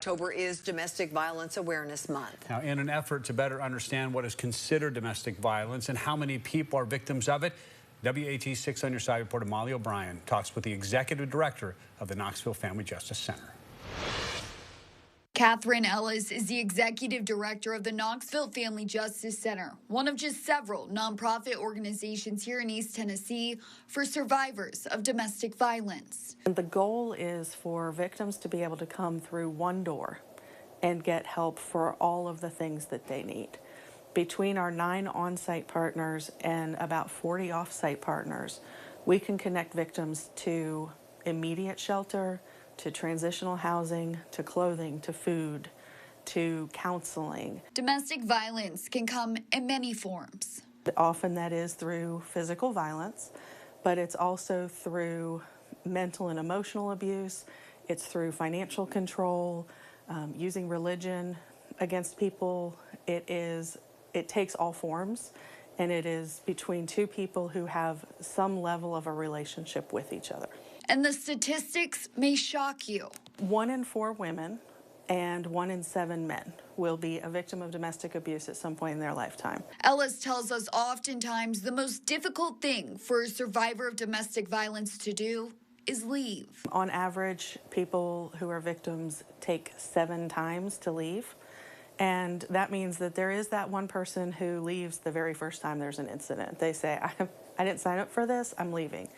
October is Domestic Violence Awareness Month. Now, in an effort to better understand what is considered domestic violence and how many people are victims of it, WATE 6 on Your Side reporter Molly O'Brien talks with the executive director of the Knoxville Family Justice Center. Catherine Ellis is the executive director of the Knoxville Family Justice Center, one of just several nonprofit organizations here in East Tennessee for survivors of domestic violence. The goal is for victims to be able to come through one door and get help for all of the things that they need. Between our 9 on-site partners and about 40 off-site partners, we can connect victims to immediate shelter, to transitional housing, to clothing, to food, to counseling. Domestic violence can come in many forms. Often that is through physical violence, but it's also through mental and emotional abuse. It's through financial control, using religion against people. It takes all forms, and it is between two people who have some level of a relationship with each other. And the statistics may shock you. 1 in 4 women and 1 in 7 men will be a victim of domestic abuse at some point in their lifetime. Ellis tells us oftentimes the most difficult thing for a survivor of domestic violence to do is leave. On average, people who are victims take 7 times to leave. And that means that there is that one person who leaves the very first time there's an incident. They say, I didn't sign up for this, I'm leaving.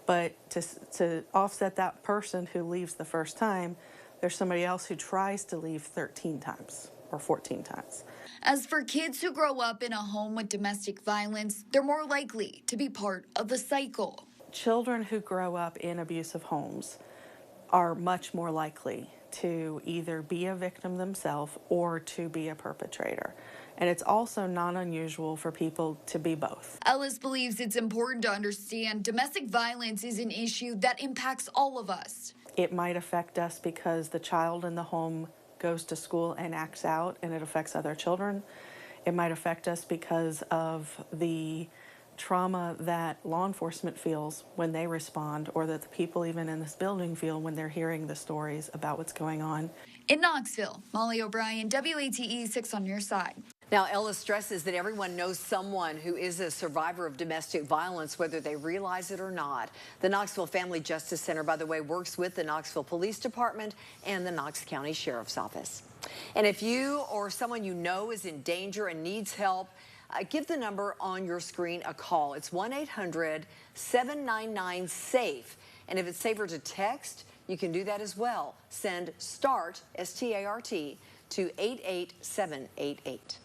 But to offset that person who leaves the first time, there's somebody else who tries to leave 13 times or 14 times. As for kids who grow up in a home with domestic violence, they're more likely to be part of the cycle. Children who grow up in abusive homes are much more likely to either be a victim themselves or to be a perpetrator. And it's also not unusual for people to be both. Ellis believes it's important to understand domestic violence is an issue that impacts all of us. It might affect us because the child in the home goes to school and acts out, and it affects other children. It might affect us because of the trauma that law enforcement feels when they respond, or that the people even in this building feel when they're hearing the stories about what's going on. In Knoxville, Molly O'Brien, WATE 6 on Your Side. Now, Ellis stresses that everyone knows someone who is a survivor of domestic violence, whether they realize it or not. The Knoxville Family Justice Center, by the way, works with the Knoxville Police Department and the Knox County Sheriff's Office. And if you or someone you know is in danger and needs help, give the number on your screen a call. It's 1-800-799-SAFE. And if it's safer to text, you can do that as well. Send START, S-T-A-R-T, to 88788.